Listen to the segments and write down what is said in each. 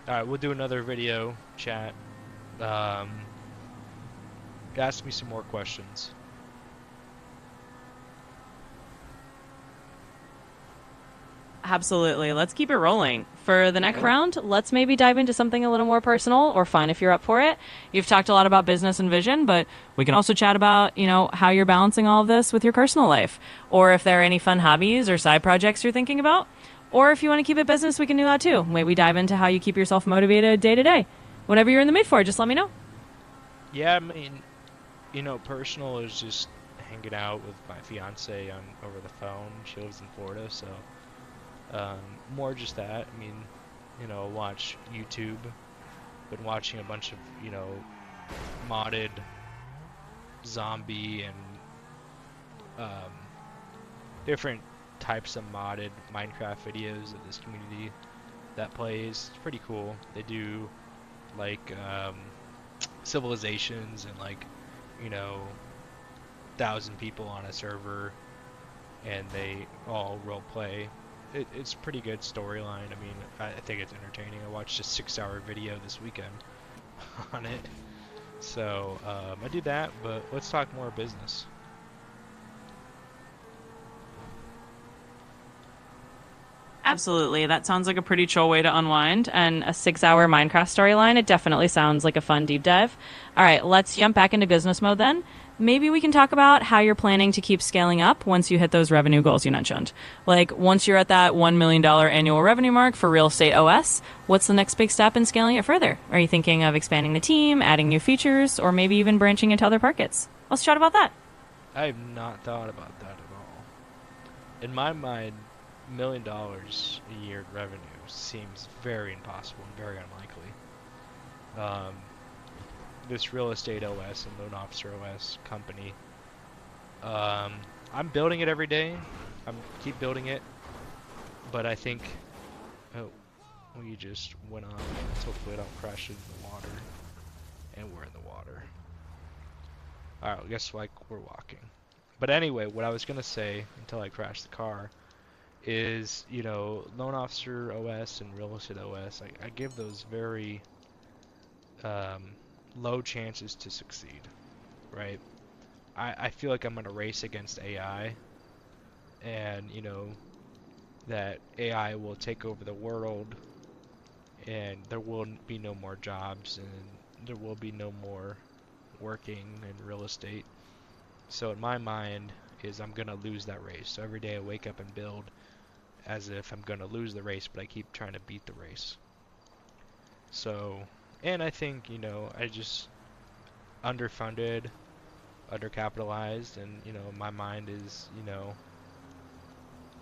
All right, we'll do another video chat. Um, ask me some more questions. Absolutely. Let's keep it rolling. For the next round, let's maybe dive into something a little more personal or fun if you're up for it. You've talked a lot about business and vision, but we can also chat about, how you're balancing all of this with your personal life. Or if there are any fun hobbies or side projects you're thinking about. Or if you want to keep it business, we can do that too. Maybe dive into how you keep yourself motivated day to day. Whatever you're in the mood for, just let me know. Yeah, I mean, personal is just hanging out with my fiance on over the phone. She lives in Florida, so more just that. I mean, watch YouTube. Been watching a bunch of, modded zombie and um, different types of modded Minecraft videos that this community that plays. It's pretty cool. They do like civilizations and like, 1,000 people on a server, and they all role play. It's a pretty good storyline. I mean, I think it's entertaining. I watched a 6-hour video this weekend on it. So I do that, but let's talk more business. Absolutely. That sounds like a pretty chill way to unwind. And a 6 hour Minecraft storyline, it definitely sounds like a fun deep dive. All right, let's jump back into business mode then. Maybe we can talk about how you're planning to keep scaling up once you hit those revenue goals you mentioned. Like, once you're at that $1 million annual revenue mark for Real Estate OS, what's the next big step in scaling it further? Are you thinking of expanding the team, adding new features, or maybe even branching into other markets? Let's chat about that. I have not thought about that at all. In my mind, $1 million a year in revenue seems very impossible and very unlikely. Um, this Real Estate OS and Loan Officer OS company, um, I'm building it every day. I'm keep building it, but I think, oh, we just went on. Let's hopefully I don't crash into the water, and we're in the water. All right, I guess like we're walking. But anyway, what I was gonna say until I crashed the car is, Loan Officer OS and Real Estate OS, I give those very um, low chances to succeed, right? I feel like I'm in a race against AI, and, that AI will take over the world, and there will be no more jobs, and there will be no more working in real estate. So in my mind is I'm gonna lose that race. So every day I wake up and build as if I'm gonna lose the race, but I keep trying to beat the race. So, and I think, I just underfunded, undercapitalized, and, my mind is,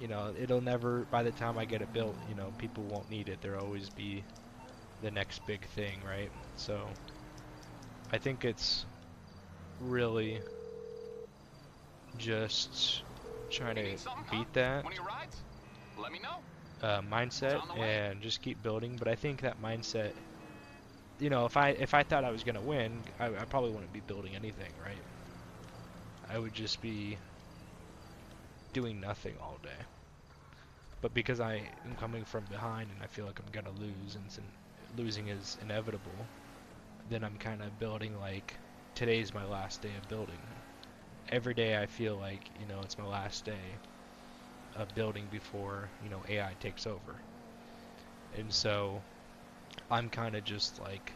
it'll never, by the time I get it built, people won't need it. There'll always be the next big thing, right? So, I think it's really just trying to beat that mindset and just keep building. But I think that mindset, if I thought I was gonna win, I probably wouldn't be building anything, right? I would just be doing nothing all day. But because I am coming from behind and I feel like I'm gonna lose, and losing is inevitable, then I'm kind of building like today's my last day of building. Every day I feel like, it's my last day of building before, AI takes over. And so I'm kind of just like,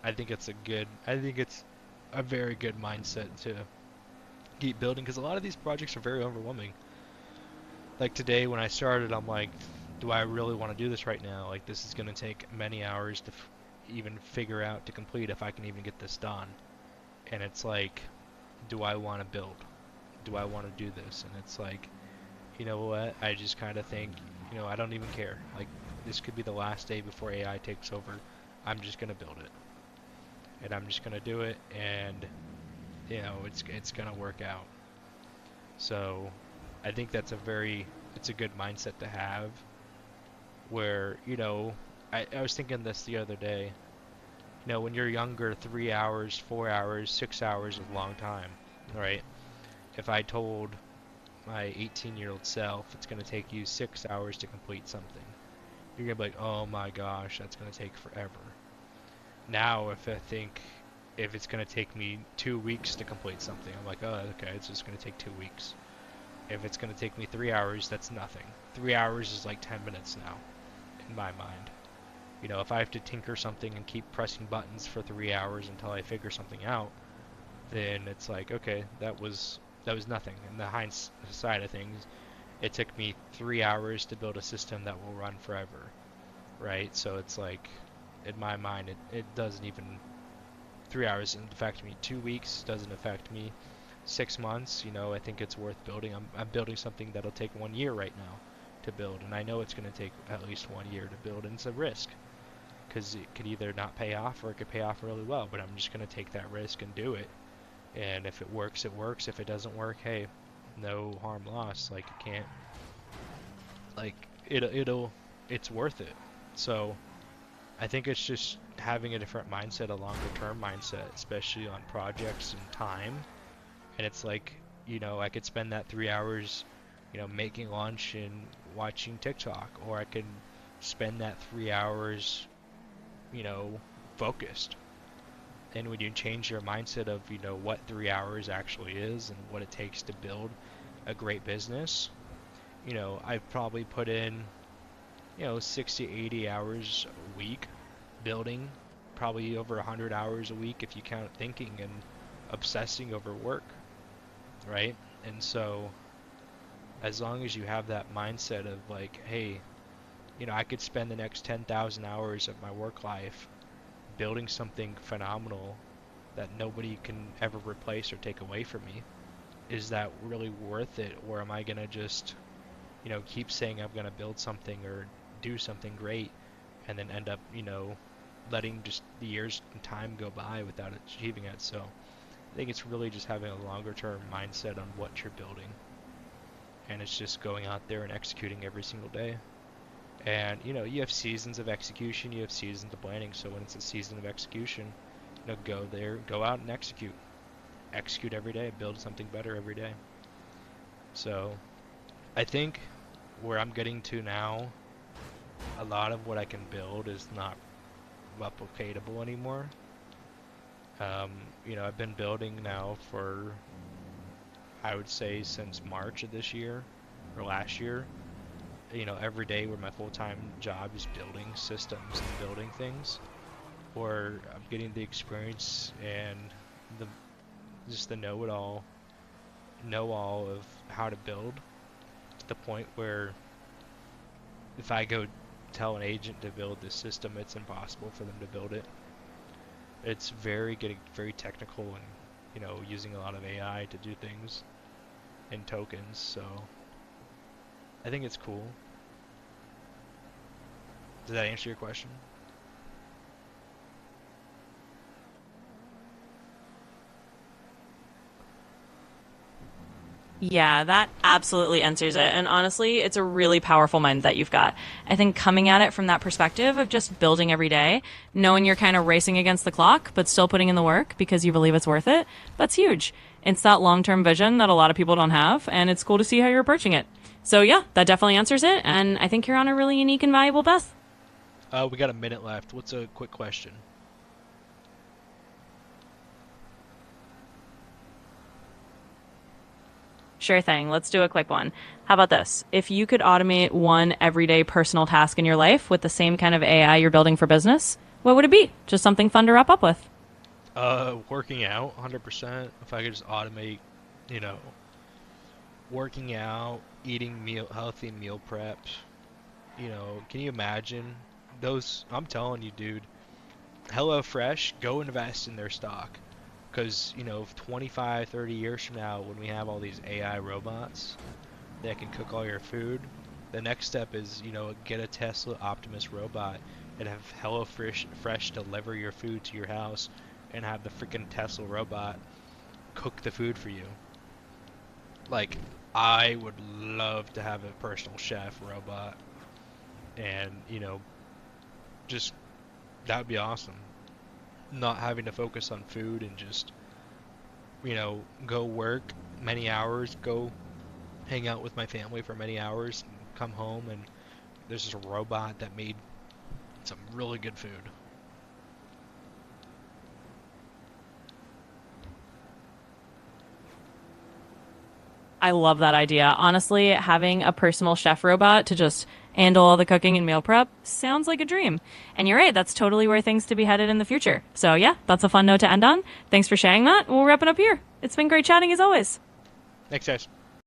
I think it's a very good mindset to keep building, because a lot of these projects are very overwhelming. Like today when I started, I'm like, do I really want to do this right now? Like, this is going to take many hours to even figure out to complete if I can even get this done. And it's like, do I want to build? Do I want to do this? And it's like, you know what? I just kind of think, I don't even care. Like, this could be the last day before AI takes over. I'm just gonna build it, and I'm just gonna do it, and it's gonna work out. So, I think it's a good mindset to have. Where I was thinking this the other day. When you're younger, 3 hours, 4 hours, 6 hours is a long time, right? If I told my 18-year-old self it's going to take you 6 hours to complete something, you're gonna be like, oh my gosh, that's gonna take forever. Now, if I think if it's gonna take me 2 weeks to complete something, I'm like, oh, okay, it's just gonna take 2 weeks. If it's gonna take me 3 hours, that's nothing. 3 hours is like 10 minutes now, in my mind. You know, if I have to tinker something and keep pressing buttons for 3 hours until I figure something out, then it's like, okay, that was nothing. In the hindsight of things, it took me 3 hours to build a system that will run forever, right? So it's like, in my mind, it doesn't even 3 hours doesn't affect me. 2 weeks doesn't affect me. 6 months, you know, I think it's worth building. I'm building something that'll take 1 year right now to build, and I know it's going to take at least 1 year to build, and it's a risk because it could either not pay off or it could pay off really well. But I'm just going to take that risk and do it. And if it works, it works. If it doesn't work, hey, no harm lost. Like, you can't, like, it's worth it. So I think it's just having a different mindset, a longer term mindset, especially on projects and time. And it's like, you know, I could spend that 3 hours, you know, making lunch and watching TikTok, or I could spend that 3 hours, you know, focused. And when you change your mindset of, you know, what 3 hours actually is and what it takes to build a great business, you know, I've probably put in, you know, 60, 80 hours a week building, probably over 100 hours a week if you count thinking and obsessing over work, right? And so as long as you have that mindset of like, hey, you know, I could spend the next 10,000 hours of my work life building something phenomenal that nobody can ever replace or take away from me. Is that really worth it? Or am I going to just, you know, keep saying I'm going to build something or do something great and then end up, you know, letting just the years and time go by without achieving it? So I think it's really just having a longer term mindset on what you're building. And it's just going out there and executing every single day. And, you know, you have seasons of execution, you have seasons of planning. So when it's a season of execution, you know, go there, go out and execute. Execute every day, build something better every day. So I think where I'm getting to now, a lot of what I can build is not replicatable anymore. You know, I've been building now for, I would say, since March of this year or last year. You know, every day where my full-time job is building systems and building things, or I'm getting the experience and the just the know-all of how to build, to the point where if I go tell an agent to build this system, it's impossible for them to build it. It's getting very technical and, you know, using a lot of AI to do things and tokens. So I think it's cool. Does that answer your question? Yeah, that absolutely answers it. And honestly, it's a really powerful mind that you've got. I think coming at it from that perspective of just building every day, knowing you're kind of racing against the clock, but still putting in the work because you believe it's worth it, that's huge. It's that long term vision that a lot of people don't have, and it's cool to see how you're approaching it. So, yeah, that definitely answers it. And I think you're on a really unique and valuable path. We got a minute left. What's a quick question? Sure thing. Let's do a quick one. How about this? If you could automate one everyday personal task in your life with the same kind of AI you're building for business, what would it be? Just something fun to wrap up with. Working out, 100%. If I could just automate, you know, working out, eating healthy meal preps. You know, can you imagine those? I'm telling you, dude. HelloFresh, go invest in their stock. Because, you know, 25, 30 years from now, when we have all these AI robots that can cook all your food, the next step is, you know, get a Tesla Optimus robot and have HelloFresh deliver your food to your house and have the freaking Tesla robot cook the food for you. Like, I would love to have a personal chef robot and, you know, just, that would be awesome. Not having to focus on food and just, you know, go work many hours, go hang out with my family for many hours, and come home and there's just a robot that made some really good food. I love that idea. Honestly, having a personal chef robot to just handle all the cooking and meal prep sounds like a dream. And you're right, that's totally where things to be headed in the future. So yeah, that's a fun note to end on. Thanks for sharing that. We'll wrap it up here. It's been great chatting as always. Thanks, guys.